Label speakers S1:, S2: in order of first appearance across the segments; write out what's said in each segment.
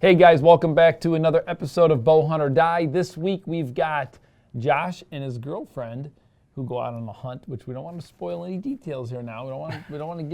S1: Hey guys, welcome back to another episode of Bowhunt or Die. This week we've got Josh and his girlfriend who go out on a hunt, which we don't want to spoil any details here now. We don't want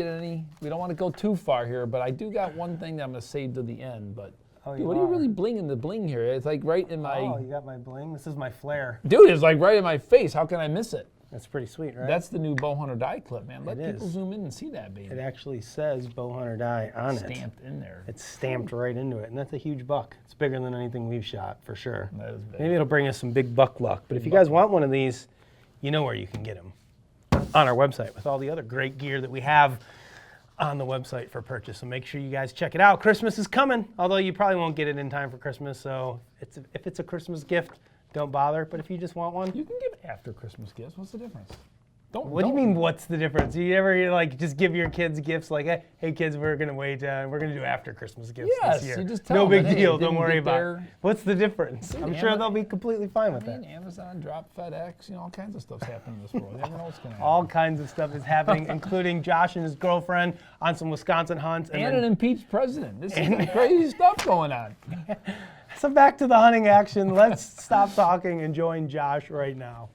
S1: to go too far here, but I do got one thing that I'm going to save to the end. But dude, what are you really blinging the bling here? It's like right in my...
S2: Oh, you got my bling? This is my flare.
S1: Dude, it's like right in my face. How can I miss it?
S2: That's pretty sweet, right?
S1: That's the new Bowhunt or Die clip, man. Let people zoom in and see that, baby.
S2: It actually says Bowhunt or Die on it.
S1: Stamped in there.
S2: It's stamped right into it, and that's a huge buck. It's bigger than anything we've shot, for sure.
S1: That is big.
S2: Maybe it'll bring us some big buck luck. But if you guys want one of these, you know where you can get them. On our website with all the other great gear that we have on the website for purchase. So make sure you guys check it out. Christmas is coming, although you probably won't get it in time for Christmas. So if it's a Christmas gift, don't bother. But if you just want one,
S1: you can give after Christmas gifts. What's the difference?
S2: What do you mean, what's the difference? You ever like just give your kids gifts like, hey kids, we're gonna wait, we're gonna do after Christmas gifts this year.
S1: You just tell
S2: no
S1: them,
S2: big deal, don't worry about it. What's the difference?
S1: Dude,
S2: I'm sure they'll be completely fine with that.
S1: Amazon, drop, FedEx, all kinds of stuff's happening in this world. You never know what's gonna happen.
S2: All kinds of stuff is happening, including Josh and his girlfriend on some Wisconsin hunts.
S1: And an impeached president. This is crazy stuff going on.
S2: So back to the hunting action. Let's stop talking and join Josh right now.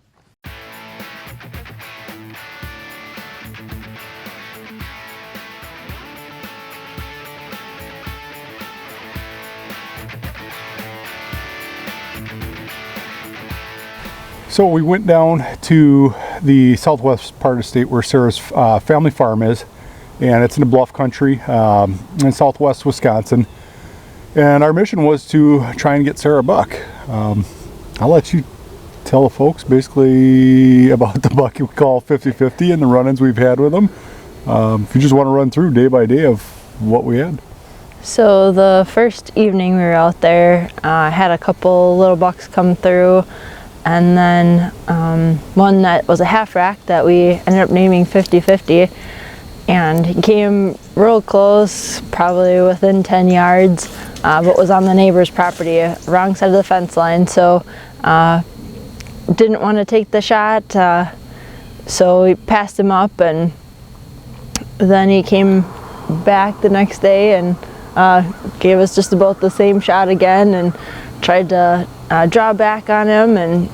S3: So we went down to the southwest part of the state where Sarah's family farm is, and it's in the bluff country in southwest Wisconsin. And our mission was to try and get Sarah a buck. I'll let you tell the folks basically about the buck we call 50-50 and the run-ins we've had with them. If you just want to run through day by day of what we had.
S4: So the first evening we were out there, I had a couple little bucks come through. And then one that was a half rack that we ended up naming 50-50, and he came real close, probably within 10 yards, but was on the neighbor's property, wrong side of the fence line, so didn't want to take the shot, so we passed him up, and then he came back the next day and gave us just about the same shot again, and tried to draw back on him, and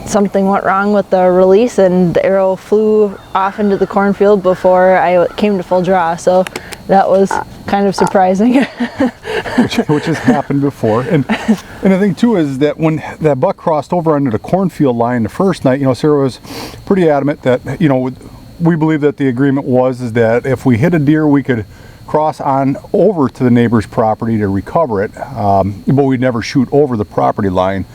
S4: something went wrong with the release and the arrow flew off into the cornfield before I came to full draw, so that was kind of surprising.
S3: which has happened before. And the thing too is that when that buck crossed over under the cornfield line the first night, Sarah was pretty adamant that, we believe that the agreement is that if we hit a deer, we could cross on over to the neighbor's property to recover it, but we'd never shoot over the property line.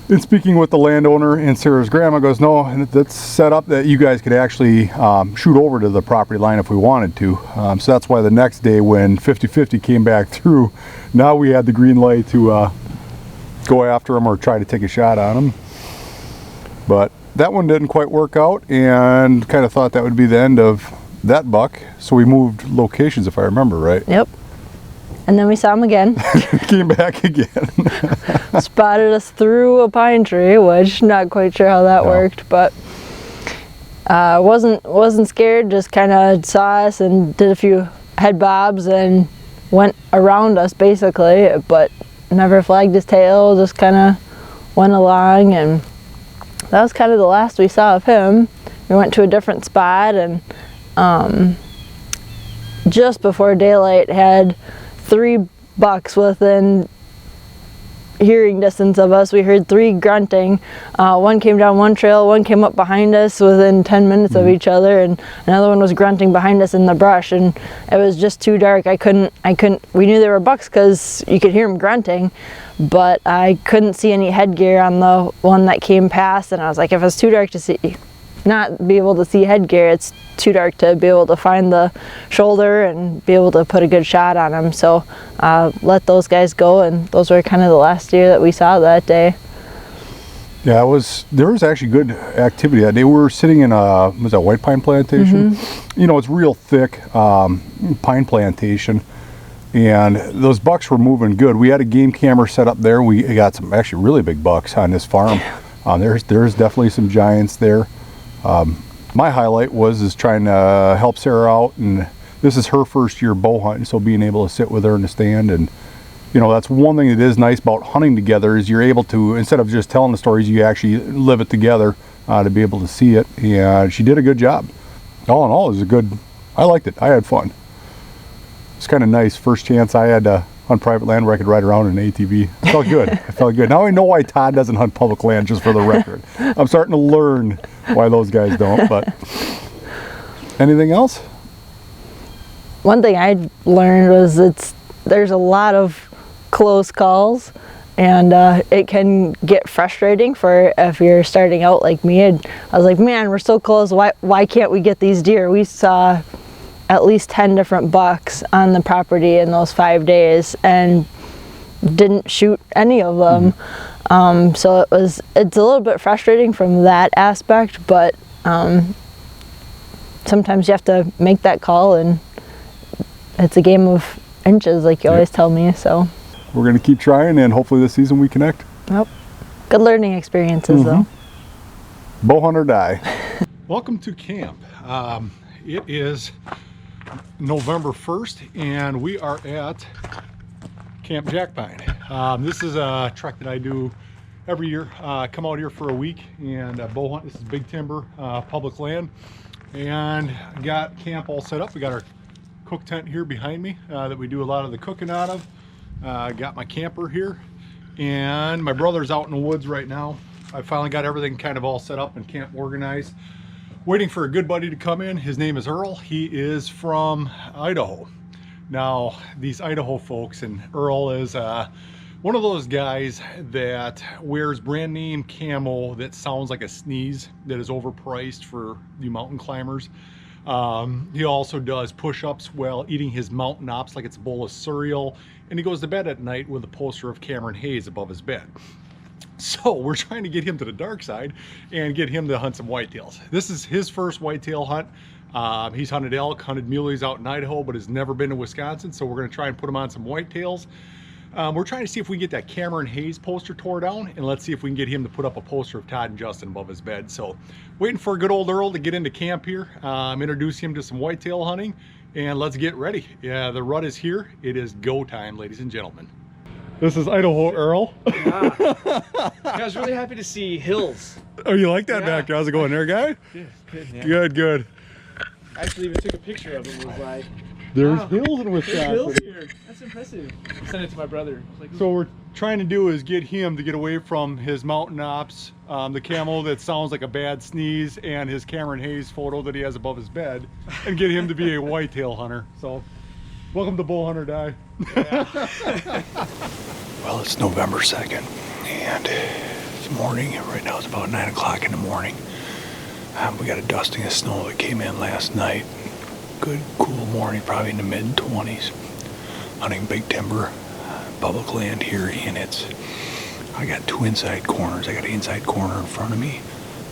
S3: And speaking with the landowner and Sarah's grandma goes, no, that's set up that you guys could actually shoot over to the property line if we wanted to. So that's why the next day when 50-50 came back through, now we had the green light to go after him or try to take a shot on him. But that one didn't quite work out, and kind of thought that would be the end of that buck, so we moved locations, if I remember right.
S4: Yep. And then we saw him again.
S3: Came back again.
S4: Spotted us through a pine tree, which not quite sure how that worked, but wasn't scared, just kind of saw us and did a few head bobs and went around us basically, but never flagged his tail, just kind of went along, and that was kind of the last we saw of him. We went to a different spot, and just before daylight had 3 bucks within hearing distance of us. We heard 3 grunting. One came down one trail, one came up behind us within 10 minutes of each other, and another one was grunting behind us in the brush. And it was just too dark. I couldn't. We knew they were bucks because you could hear them grunting, but I couldn't see any headgear on the one that came past. And I was like, if it's too dark to see, not be able to see headgear, it's too dark to be able to find the shoulder and be able to put a good shot on him. So let those guys go, and those were kind of the last deer that we saw that day.
S3: Yeah, there was actually good activity. They were sitting in was that white pine plantation? You know, it's real thick pine plantation, and those bucks were moving good. We had a game camera set up there. We got some actually really big bucks on this farm. There's definitely some giants there. My highlight was trying to help Sarah out, and this is her first year bow hunting, so being able to sit with her in the stand, and you know, that's one thing that is nice about hunting together is you're able to, instead of just telling the stories, you actually live it together to be able to see it. And she did a good job. All in all, it was I liked it. I had fun. It's kind of nice. First chance I had to hunt private land where I could ride around in an ATV. It felt good. It felt good. Now I know why Todd doesn't hunt public land, just for the record. I'm starting to learn why those guys don't. But anything else?
S4: One thing I learned was there's a lot of close calls, and it can get frustrating for if you're starting out like me. I was like, man, we're so close. Why can't we get these deer? We saw at least 10 different bucks on the property in those 5 days and didn't shoot any of them. So it's a little bit frustrating from that aspect, but sometimes you have to make that call, and it's a game of inches, like you always tell me. So
S3: we're going to keep trying, and hopefully this season we connect.
S4: Yep. Good learning experiences, though.
S3: Bow hunt or die. Welcome to camp. It is November 1st, and we are at Camp Jackpine. This is a trek that I do every year. Come out here for a week and bow hunt. This is big timber, public land, and got camp all set up. We got our cook tent here behind me that we do a lot of the cooking out of. Got my camper here, and my brother's out in the woods right now. I finally got everything kind of all set up and camp organized. Waiting for a good buddy to come in. His name is Earl. He is from Idaho. Now, these Idaho folks, and Earl is one of those guys that wears brand name camo that sounds like a sneeze, that is overpriced for you mountain climbers. He also does push-ups while eating his mountain ops like it's a bowl of cereal, and he goes to bed at night with a poster of Cameron Hayes above his bed. So we're trying to get him to the dark side and get him to hunt some whitetails. This is his first whitetail hunt. He's hunted elk, hunted muleys out in Idaho, but has never been to Wisconsin, so we're going to try and put him on some whitetails. We're trying to see if we can get that Cameron Hayes poster tore down, and let's see if we can get him to put up a poster of Todd and Justin above his bed. So waiting for a good old Earl to get into camp here, introduce him to some whitetail hunting, and let's get ready. Yeah, the rut is here. It is go time, ladies and gentlemen. This is Idaho Earl.
S5: Yeah. I was really happy to see hills.
S3: Oh, you like that back there? How's it going there, guy?
S5: Good, yeah.
S3: Good.
S5: I actually even took a picture of it. Was like,
S3: There's
S5: wow,
S3: hills in Wisconsin.
S5: there's hills here. That's impressive. I sent it to my brother. Like,
S3: So what we're trying to do is get him to get away from his mountain ops, the camo that sounds like a bad sneeze, and his Cameron Hayes photo that he has above his bed, and get him to be a whitetail hunter. So, welcome to Bow Hunt or Die.
S5: yeah.
S6: Well, it's November 2nd, and it's morning. Right now it's about 9 o'clock in the morning. We got a dusting of snow that came in last night. Good, cool morning, probably in the mid-20s. Hunting big timber, public land here, and I got 2 inside corners. I got an inside corner in front of me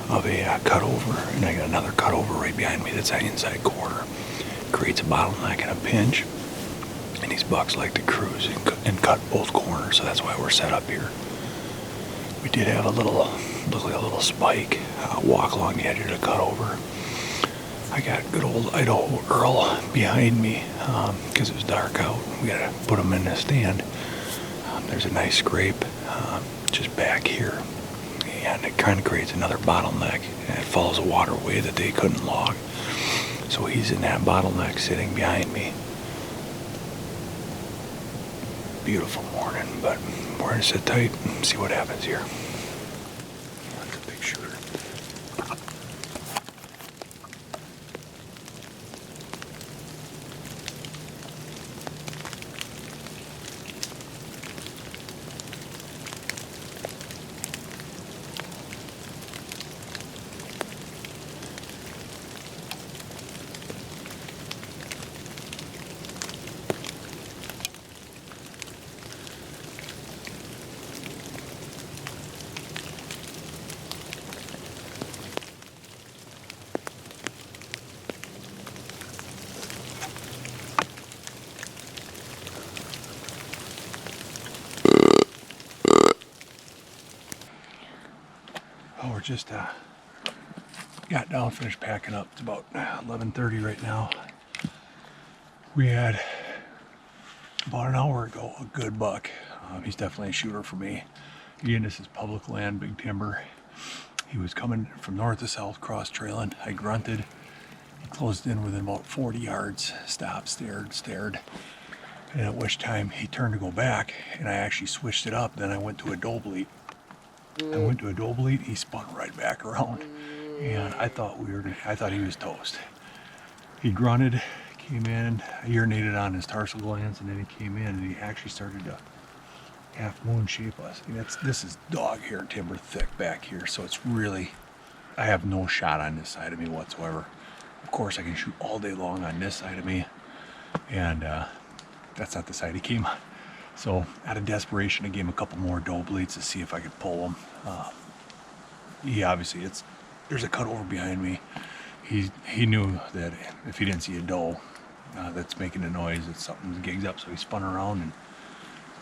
S6: of a cutover, and I got another cutover right behind me that's an inside corner. Creates a bottleneck and a pinch. And these bucks like to cruise and cut both corners, so that's why we're set up here. We did have look like a little spike walk along the edge of the cutover. I got good old Idaho Earl behind me because it was dark out. We gotta put him in the stand. There's a nice scrape just back here, and it kind of creates another bottleneck, and it follows a waterway that they couldn't log. So he's in that bottleneck sitting behind me. beautiful morning, but we're gonna sit tight and see what happens here. That's a big shooter. Oh, we're just got down, finished packing up. It's about 11:30 right now. We had about an hour ago a good buck. He's definitely a shooter for me. Again, this is public land, big timber. He was coming from north to south, cross trailing. I grunted. He closed in within about 40 yards. Stopped, stared. And at which time he turned to go back, and I actually switched it up. Then I went to a doe bleat. He spun right back around, and I thought he was toast. He grunted, came in, I urinated on his tarsal glands, and then he came in and he actually started to half moon shape us. I mean, this is dog hair timber thick back here, so it's really, I have no shot on this side of me whatsoever. Of course, I can shoot all day long on this side of me, and that's not the side he came on. So out of desperation, I gave him a couple more doe bleats to see if I could pull him. Obviously, there's a cutover behind me. He knew that if he didn't see a doe that's making a noise, that something's gigged up. So he spun around and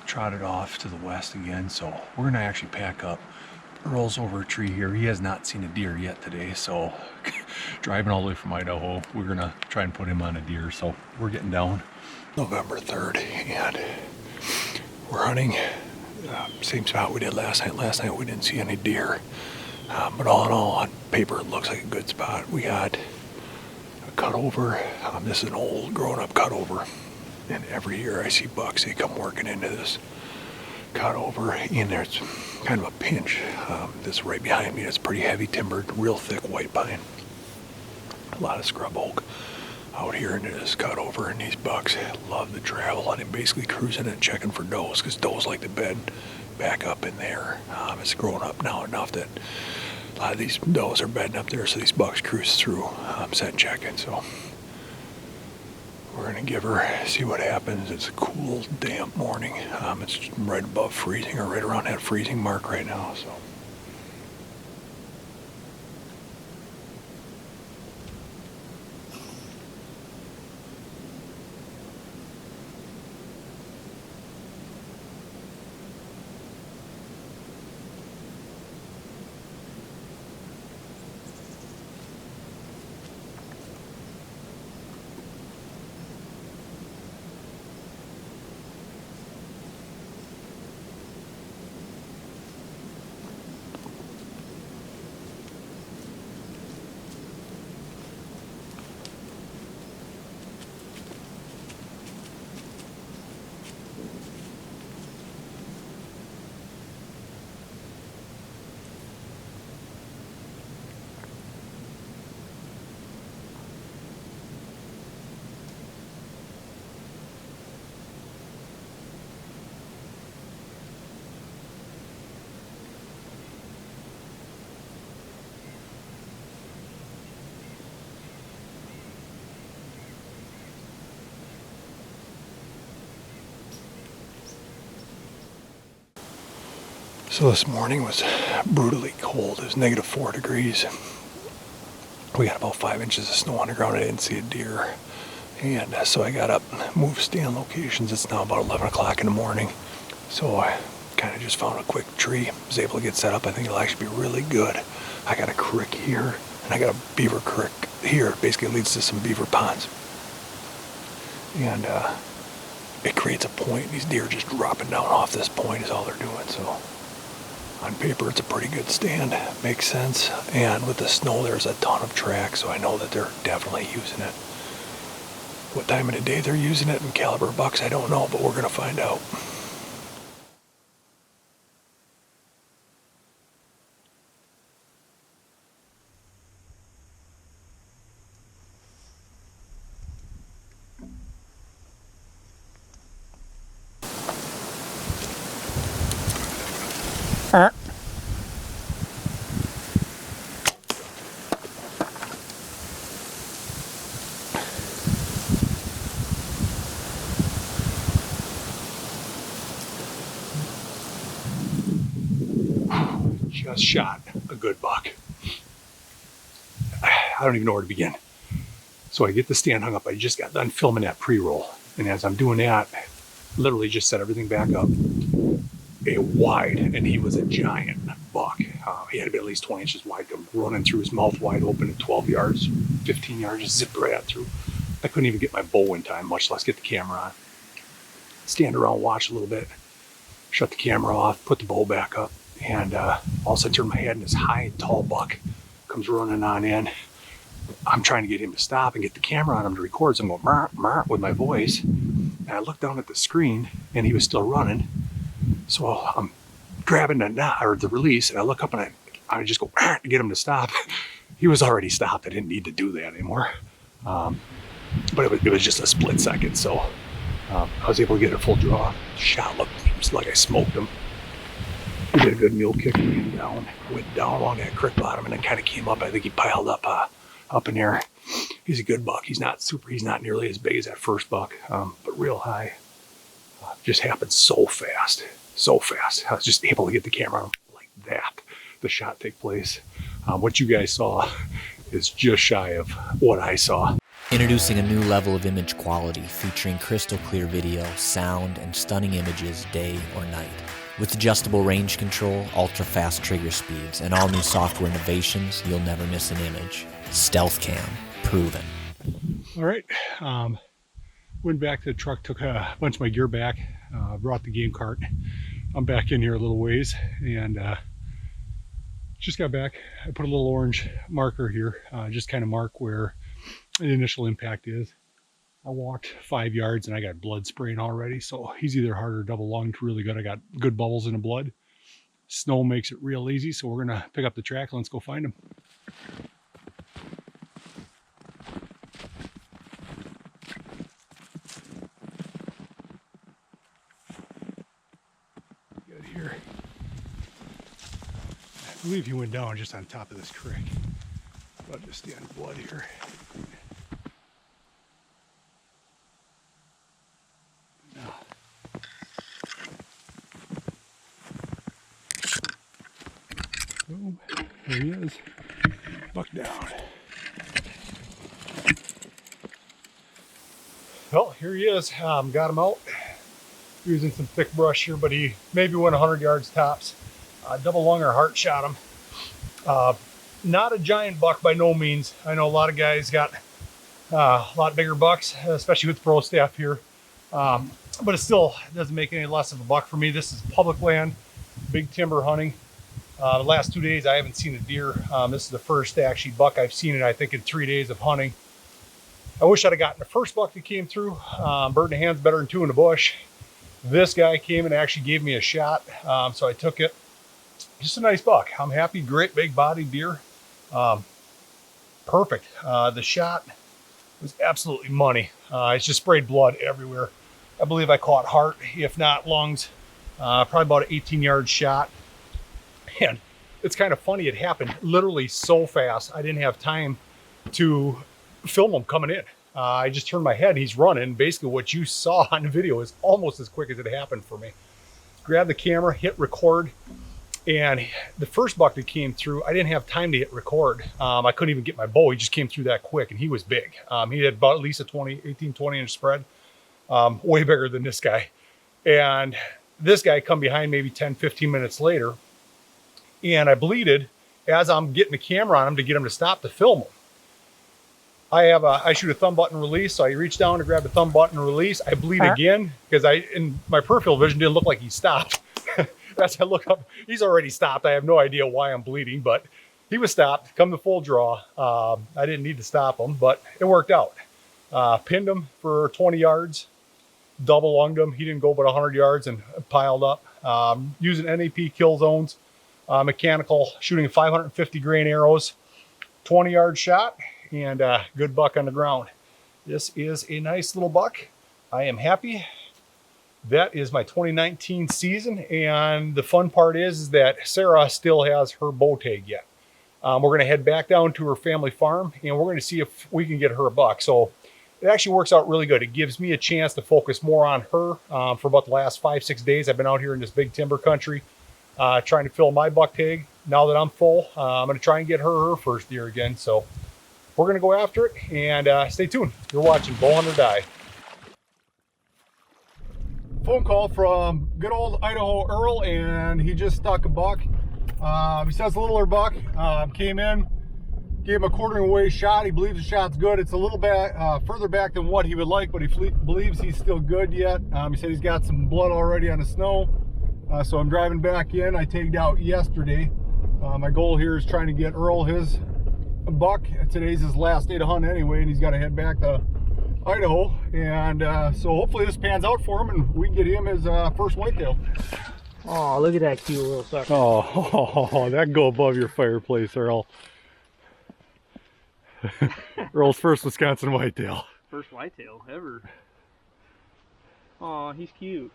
S6: trotted off to the west again. So we're gonna actually pack up. Earl's over a tree here. He has not seen a deer yet today. So driving all the way from Idaho, we're gonna try and put him on a deer. So we're getting down. November 3rd, and we're hunting same spot we did last night. Last night we didn't see any deer, but all in all, on paper it looks like a good spot. We got a cutover. This is an old grown-up cutover, and every year I see bucks. They come working into this cutover, and there's kind of a pinch. This right behind me is pretty heavy timbered, real thick white pine. A lot of scrub oak out here into this cutover, and these bucks love to travel, and I'm basically cruising and checking for does, because does like to bed back up in there. It's grown up now enough that a lot of these does are bedding up there, so these bucks cruise through, set checking. So we're gonna give her, see what happens. It's a cool, damp morning. It's right above freezing, or right around that freezing mark right now. So. So this morning was brutally cold. It was -4 degrees. We got about 5 inches of snow on the ground. I didn't see a deer. And so I got up, moved stand locations. It's now about 11 o'clock in the morning. So I kind of just found a quick tree. Was able to get set up. I think it'll actually be really good. I got a creek here, and I got a beaver creek here. It basically leads to some beaver ponds. And it creates a point. These deer just dropping down off this point is all they're doing. So on paper, it's a pretty good stand. Makes sense. And with the snow, there's a ton of tracks, so I know that they're definitely using it. What time of the day they're using it and caliber bucks, I don't know, but we're going to find out. just shot a good buck. I don't even know where to begin. So I get the stand hung up. I just got done filming that pre-roll. And as I'm doing that, literally just set everything back up. A wide, and he was a giant buck. He had to be at least 20 inches wide. Come running through his mouth wide open at 12 yards, 15 yards, just zipped right out through. I couldn't even get my bow in time, much less get the camera on. Stand around, watch a little bit, shut the camera off, put the bow back up, and all of a sudden I turn my head and this high, tall buck comes running on in. I'm trying to get him to stop and get the camera on him to record, so I'm going "Marr, marr," with my voice. And I look down at the screen and he was still running. So I'm grabbing the release, and I look up and I just go "Marr," to get him to stop. He was already stopped. I didn't need to do that anymore. But it was just a split second, so I was able to get a full draw. Shot looked like I smoked him. He did a good mule kick, went down along that creek bottom, and then kind of came up. I think he piled up in there. He's a good buck. He's not nearly as big as that first buck, but real high. Just happened so fast. I was just able to get the camera on like that. The shot take place. What you guys saw is just shy of what I saw.
S7: Introducing a new level of image quality featuring crystal clear video, sound, and stunning images day or night. With adjustable range control, ultra-fast trigger speeds, and all new software innovations, you'll never miss an image. Stealth Cam, proven.
S6: All right, went back to the truck, took a bunch of my gear back, brought the game cart. I'm back in here a little ways, and just got back. I put a little orange marker here, just kind of mark where the initial impact is. I walked 5 yards and I got blood spraying already, so he's either hard or double lunged really good. I got good bubbles in the blood. Snow makes it real easy, so we're gonna pick up the track and let's go find him. Good here. I believe he went down just on top of this creek. I'll just stay on the blood here. Boom, there he is, buck down. Well, here he is, got him out. Using some thick brush here, but he maybe went 100 yards tops. Double lung or heart shot him. Not a giant buck by no means. I know a lot of guys got a lot bigger bucks, especially with pro staff here. But it still doesn't make any less of a buck for me. This is public land, big timber hunting. The last 2 days I haven't seen a deer. This is the first actually buck I've seen I think in 3 days of hunting. I wish I'd have gotten the first buck that came through. Bird in the hand's better than two in the bush. This guy came and actually gave me a shot, so I took it. Just a nice buck. I'm happy. Great big body deer. Perfect. The shot was absolutely money. It's just sprayed blood everywhere. I believe I caught heart, if not lungs. Probably about an 18-yard shot. And it's kind of funny. It happened literally so fast. I didn't have time to film him coming in. I just turned my head and he's running. Basically what you saw on the video is almost as quick as it happened for me. Grabbed the camera, hit record. And the first buck that came through, I didn't have time to hit record. I couldn't even get my bow. He just came through that quick, and he was big. He had about at least a 18, 20 inch spread. Way bigger than this guy. And this guy come behind maybe 10, 15 minutes later. And I bleeded as I'm getting the camera on him to get him to stop to film him. I shoot a thumb button release, so I reach down to grab the thumb button release. I bleed again because in my peripheral vision didn't look like he stopped. As I look up, he's already stopped. I have no idea why I'm bleeding, but he was stopped. Come the full draw. I didn't need to stop him, but it worked out. Pinned him for 20 yards, double lunged him. He didn't go but 100 yards and piled up. Using NAP kill zones, mechanical, shooting 550 grain arrows, 20-yard shot, and good buck on the ground. This is a nice little buck. I am happy. That is my 2019 season, and the fun part is that Sarah still has her bow tag yet. We're going to head back down to her family farm, and we're going to see if we can get her a buck. So it actually works out really good. It gives me a chance to focus more on her. For about the last 5-6 days, I've been out here in this big timber country.
S3: trying to fill my buck tag. Now that I'm full, I'm going to try and get her first deer again. So we're going to go after it, and stay tuned. You're watching Bowhunt or Die. Phone call from good old Idaho Earl, and he just stuck a buck. He says a littler buck. Came in, gave him a quartering away shot. He believes the shot's good. It's a little back, further back than what he would like, but he believes he's still good yet. He said he's got some blood already on the snow. So I'm driving back in. I tagged out yesterday. My goal here is trying to get Earl his buck. Today's his last day to hunt anyway, and he's got to head back to Idaho. And so hopefully this pans out for him, and we can get him his first whitetail.
S2: Oh, look at that cute little sucker.
S3: Oh, that go above your fireplace, Earl. Earl's first Wisconsin whitetail.
S2: First whitetail ever. Oh, he's cute.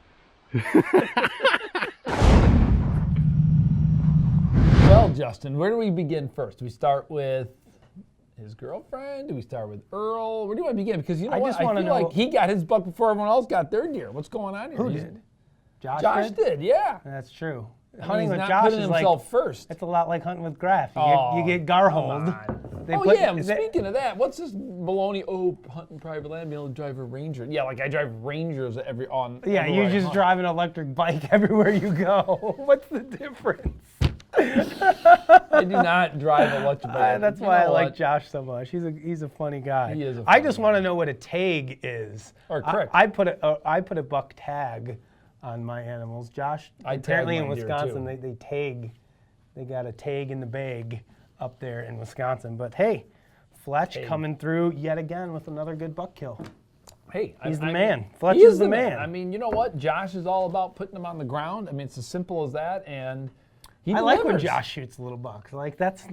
S1: Well, Justin, where do we begin first? Do we start with his girlfriend? Do we start with Earl? Where do you want to begin? Because you know what? I feel like he got his buck before everyone else got their deer. What's going on here?
S2: Who did?
S1: Josh did, yeah.
S2: That's true.
S1: I mean,
S2: Hunting
S1: he's
S2: with
S1: not
S2: Josh
S1: putting
S2: is
S1: himself
S2: like,
S1: first.
S2: it's a lot like hunting with Graf. You get
S1: Come
S2: garholed.
S1: on. Speaking of that, what's this baloney? Oh, hunting private land, being able to drive a Ranger. Yeah, like I drive Rangers
S2: Yeah, you just drive an electric bike everywhere you go. What's the difference?
S1: I do not drive electric bike.
S2: That's why I like Josh so much. He's a funny guy.
S1: He is a
S2: I
S1: funny
S2: just want to know what a tag is.
S1: Or correct.
S2: I put a buck tag on my animals. Josh, apparently in Wisconsin they tag. They got a tag in the bag up there in Wisconsin. But hey, Fletch coming through yet again with another good buck kill.
S1: Hey,
S2: he's the man. Fletch is the man.
S1: I mean, you know what? Josh is all about putting them on the ground. I mean, it's as simple as that, and he delivers.
S2: I like when Josh shoots little bucks. Like that's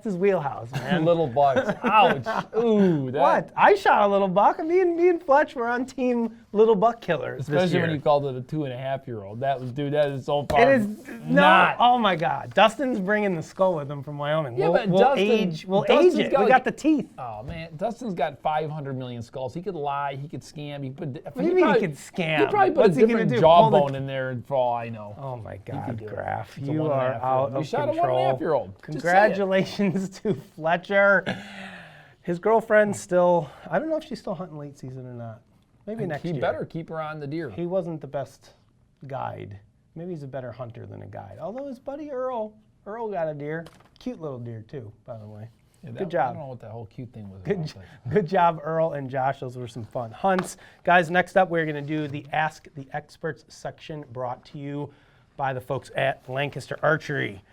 S2: his wheelhouse, man.
S1: Little bucks. Ouch. Ooh.
S2: What? I shot a little buck. Me and Fletch were on team little buck killers.
S1: Especially when you called it a 2.5-year-old. That is so far.
S2: It is not. Oh my God. Dustin's bringing the skull with him from Wyoming.
S1: Yeah,
S2: we'll age it. We got the teeth.
S1: Oh man, Dustin's got 500 million skulls. He could lie. He could scam. He could.
S2: What do you mean he could scam?
S1: He probably put a different jawbone in there for all I know.
S2: Oh my God, Graf.
S1: You
S2: are out of
S1: we shot
S2: control.
S1: A 1.5-year-old.
S2: Congratulations to Fletcher. His girlfriend's still, I don't know if she's still hunting late season or not. Maybe next year.
S1: He better keep her on the deer.
S2: He wasn't the best guide. Maybe he's a better hunter than a guide. Although his buddy Earl got a deer. Cute little deer too, by the way.
S1: Yeah,
S2: good job.
S1: I don't know what that whole cute thing was.
S2: Good job, Earl and Josh. Those were some fun hunts. Guys, next up we're going to do the Ask the Experts section brought to you by the folks at Lancaster Archery.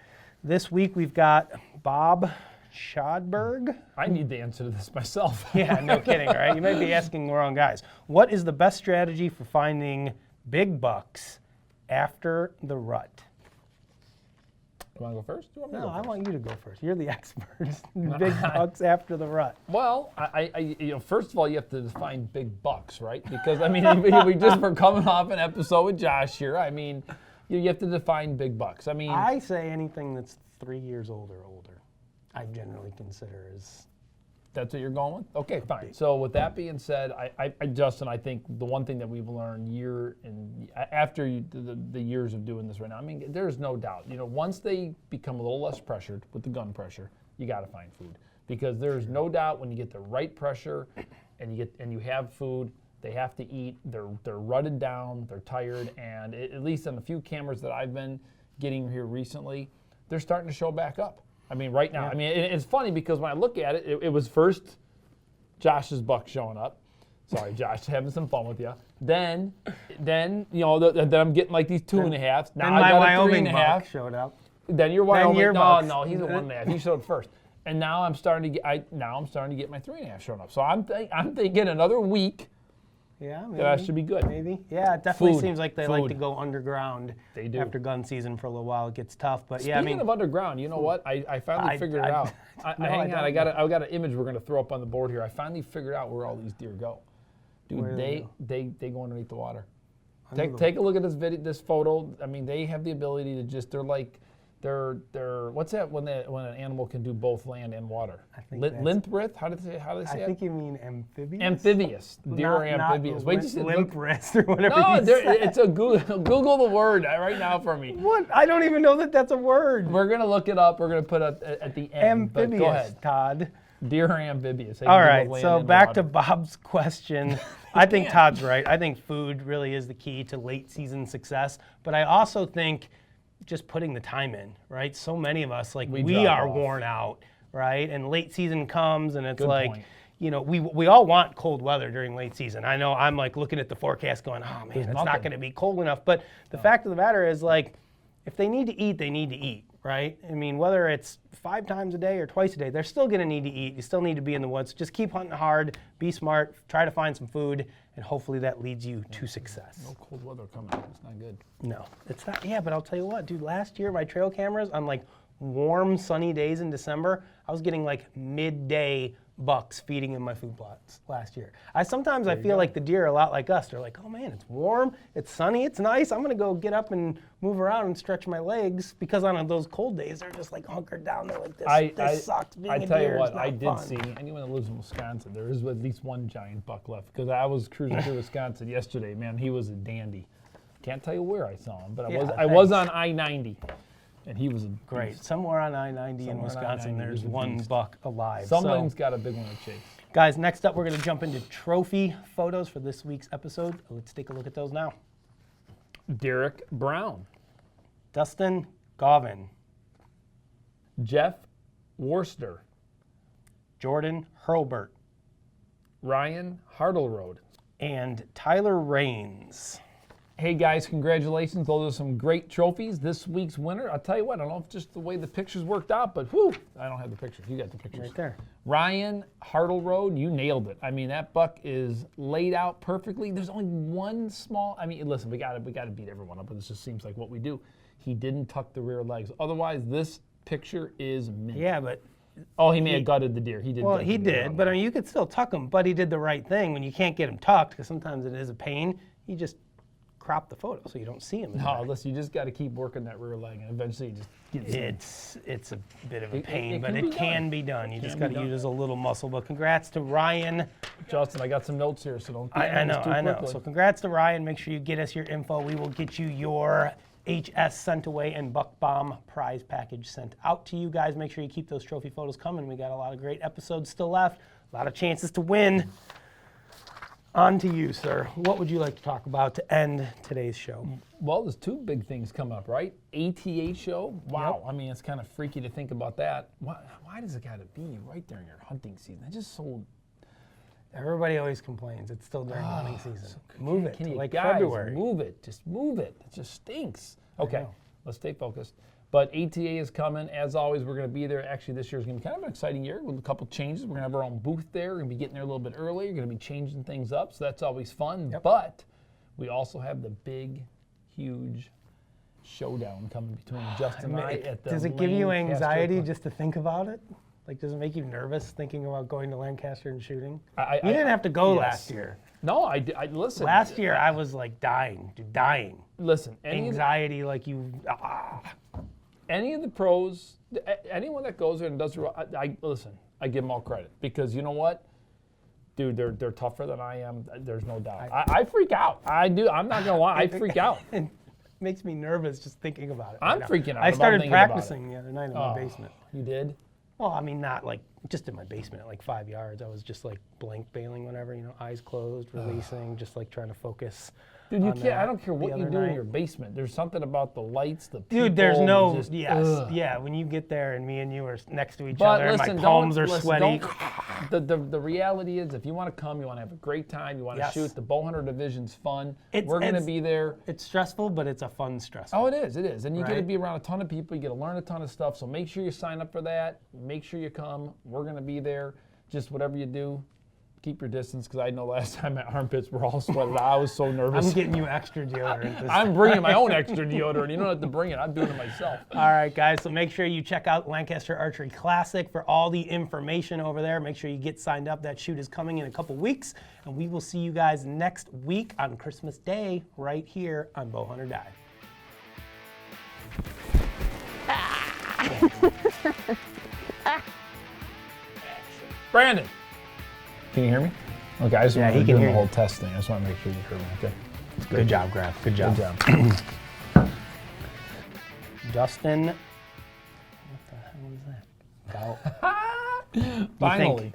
S2: This week we've got Bob Schodberg.
S1: I need the answer to this myself.
S2: Yeah, no kidding, right? You might be asking the wrong guys. What is the best strategy for finding big bucks after the rut?
S1: You want to go first?
S2: No, I want you to go first. You're the experts. Big bucks after the rut.
S1: Well, first of all, you have to define big bucks, right? Because I mean, we just were coming off an episode with Josh here. I mean, you have to define big bucks. I mean,
S2: I say anything that's 3 years old or older, I generally consider as.
S1: That's what you're going with? Okay, fine. So with that being said, Justin, I think the one thing that we've learned after the years of doing this right now, I mean, there's no doubt. Once they become a little less pressured with the gun pressure, you got to find food, because there's no doubt when you get the right pressure and you have food, they have to eat. They're rutted down. They're tired, and at least on the few cameras that I've been getting here recently, they're starting to show back up. I mean, right now. Yeah. I mean, it's funny because when I look at it, it was first Josh's buck showing up. Sorry, Josh, having some fun with you. Then then I'm getting like these 2.5s. Now I got a 3.5.
S2: Showed up.
S1: Then your Wyoming. No, he's a 1.5. He showed first. And now I'm starting to get my 3.5 showing up. So I'm thinking another week.
S2: Yeah, maybe.
S1: That should be good.
S2: Maybe. Yeah, it definitely seems like they like to go underground.
S1: They do.
S2: After gun season for a little while. It gets tough. But
S1: Speaking of underground, you know what? I finally figured it out. Hang on, I got an image we're going to throw up on the board here. I finally figured out where all these deer go. Dude, they go underneath the water. Take a look at this photo. I mean, they have the ability to they're like They're what's that when an animal can do both land and water?
S2: I think
S1: Limp-wrist? How do they say
S2: I
S1: it?
S2: think you mean amphibious.
S1: Amphibious. Deer are
S2: Not
S1: amphibious. Wait,
S2: limp wrist or whatever.
S1: No,
S2: you said.
S1: it's a Google the word right now for me.
S2: What? I don't even know that that's a word.
S1: We're gonna look it up. We're gonna put it at the end. But
S2: Amphibious,
S1: go ahead.
S2: Todd.
S1: Deer are amphibious. They
S2: All
S1: can do
S2: right,
S1: both land
S2: so
S1: and
S2: back
S1: water.
S2: to Bob's question. I think Todd's right. I think food really is the key to late season success, but I also think just putting the time in, right? So many of us, like, we
S1: drop
S2: are
S1: off.
S2: worn out, right? And late season comes and it's
S1: Good
S2: like,
S1: point.
S2: you know, we all want cold weather during late season. I know I'm like looking at the forecast going, oh man, it's not
S1: nothing.
S2: going to be cold enough. But the fact of the matter is, like, if they need to eat, they need to eat, right? I mean, whether it's 5 times a day or twice a day, they're still going to need to eat. You still need to be in the woods. Just keep hunting hard, be smart, try to find some food, and hopefully that leads you to success.
S1: No cold weather coming. It's not good.
S2: No, it's not. Yeah, but I'll tell you what, dude, last year my trail cameras on like warm, sunny days in December, I was getting like midday bucks feeding in my food plots last year. I feel like the deer are a lot like us. They're like, oh man, it's warm, it's sunny, it's nice. I'm gonna go get up and move around and stretch my legs, because on those cold days they're just like hunkered down. They're like, this sucks being a deer.
S1: I tell you what,
S2: it's not
S1: I did
S2: fun.
S1: see anyone that lives in Wisconsin, there is at least one giant buck left, because I was cruising through Wisconsin yesterday. Man, he was a dandy. Can't tell you where I saw him, but I was on I-90, and he was a
S2: Great. Somewhere on I-90 in
S1: Somewhere on
S2: Wisconsin,
S1: I-90
S2: there's
S1: is a
S2: one
S1: beast.
S2: buck alive.
S1: Someone's got a big one to chase.
S2: Guys, next up we're going to jump into trophy photos for this week's episode. Let's take a look at those now.
S1: Derek Brown,
S2: Dustin Gauvin,
S1: Jeff Worcester,
S2: Jordan Hurlbert,
S1: Ryan Hartleroad.
S2: and Tyler Rains.
S1: Hey guys, congratulations. Those are some great trophies. This week's winner, I'll tell you what, I don't know if just the way the pictures worked out, but whew, I don't have the pictures. You got the pictures.
S2: Right there.
S1: Ryan Hartleroad, you nailed it. I mean, that buck is laid out perfectly. There's only one small, I mean, listen, we got to beat everyone up, but this just seems like what we do. He didn't tuck the rear legs. Otherwise, this picture is mint.
S2: Yeah, but
S1: Oh, he may have gutted the deer. He did.
S2: well,
S1: gut
S2: he
S1: the deer.
S2: did. But I mean, you could still tuck him. But he did the right thing. When you can't get him tucked, because sometimes it is a pain, you just crop the photo so you don't see him. in the
S1: No,
S2: back.
S1: listen, you just got to keep working that rear leg, and eventually you just get in.
S2: It's a bit of a
S1: It
S2: pain, but
S1: can
S2: it
S1: be
S2: can
S1: done.
S2: be done. You just
S1: Can
S2: got
S1: be
S2: to
S1: done.
S2: use a little muscle. But congrats to Ryan.
S1: Justin, I got some notes here, so don't.
S2: I know,
S1: too
S2: I know.
S1: quickly.
S2: So congrats to Ryan. Make sure you get us your info. We will get you your HS sent away and Buck Bomb prize package sent out to you guys. Make sure you keep those trophy photos coming. We got a lot of great episodes still left. A lot of chances to win. On to you, sir. What would you like to talk about to end today's show?
S1: Well, there's two big things coming up, right? ATA show. Wow. I mean, it's kind of freaky to think about that. Why does it got to be right during your hunting season? It's just so.
S2: Everybody always complains. It's still during hunting season. Move it
S1: Can
S2: to
S1: you
S2: like
S1: guys
S2: February.
S1: move it? Just move it. It just stinks. Okay,
S2: know.
S1: let's stay focused. But ATA is coming. As always, we're going to be there. Actually, this year is going to be kind of an exciting year with a couple changes. We're going to have our own booth there. We're going to be getting there a little bit early. We're going to be changing things up, so that's always fun. But we also have the big, huge showdown coming between Justin and I at the
S2: Does it give you
S1: Lancaster
S2: anxiety
S1: Hunt.
S2: just to think about it? Like, does it make you nervous thinking about going to Lancaster and shooting?
S1: I-
S2: You didn't have to go
S1: yes.
S2: last year.
S1: No, I listen.
S2: Last year, I was like dying, dude, dying.
S1: Listen,
S2: Anxiety, like you.
S1: any of the pros, anyone that goes there and does, listen, I give them all credit, because you know what, dude, they're tougher than I am. There's no doubt. I freak out. I do. I'm not gonna lie. I freak out.
S2: It makes me nervous just thinking about it.
S1: I'm
S2: right now.
S1: freaking out
S2: I
S1: about
S2: started
S1: thinking about it.
S2: practicing the other night in my basement.
S1: You did?
S2: Well, I mean, not like just in my basement at like 5 yards. I was just like blank bailing whenever, eyes closed, releasing, just like trying to focus.
S1: Dude, you
S2: on
S1: can't.
S2: that
S1: I don't care
S2: the
S1: what you
S2: other
S1: do in
S2: night.
S1: your basement. There's something about the lights, the people.
S2: Dude, there's no,
S1: just,
S2: yes,
S1: ugh.
S2: yeah, when you get there and me and you are next to each
S1: But
S2: other
S1: listen,
S2: and my palms are sweaty.
S1: The reality is, if you want to come, you want to have a great time, you want to
S2: Yes.
S1: shoot, the Bowhunter Division's fun.
S2: It's-
S1: We're going to
S2: it's-
S1: be there.
S2: It's stressful, but it's a fun stressful.
S1: Oh, it is. And you get to
S2: Right.
S1: be around a ton of people. You get to learn a ton of stuff. So make sure you sign up for that. Make sure you come. We're going to be there. Just whatever you do, keep your distance, because I know last time my armpits were all sweated. I was so nervous.
S2: I'm getting you extra deodorant. this
S1: I'm bringing my own extra deodorant. You don't have to bring it. I'm doing it myself.
S2: All right, guys, so make sure you check out Lancaster Archery Classic for all the information over there. Make sure you get signed up. That shoot is coming in a couple weeks, and we will see you guys next week on Christmas Day right here on Bowhunter Dive.
S1: Brandon, can you hear me? Okay, I just
S2: Yeah,
S1: want
S2: he
S1: to
S2: can
S1: do
S2: hear
S1: the
S2: you.
S1: whole test thing. I just want to make sure you heard me. Okay.
S2: Good job, Graf. Good job.
S1: Good job.
S2: Dustin. What the hell is that?
S1: Finally.
S2: think?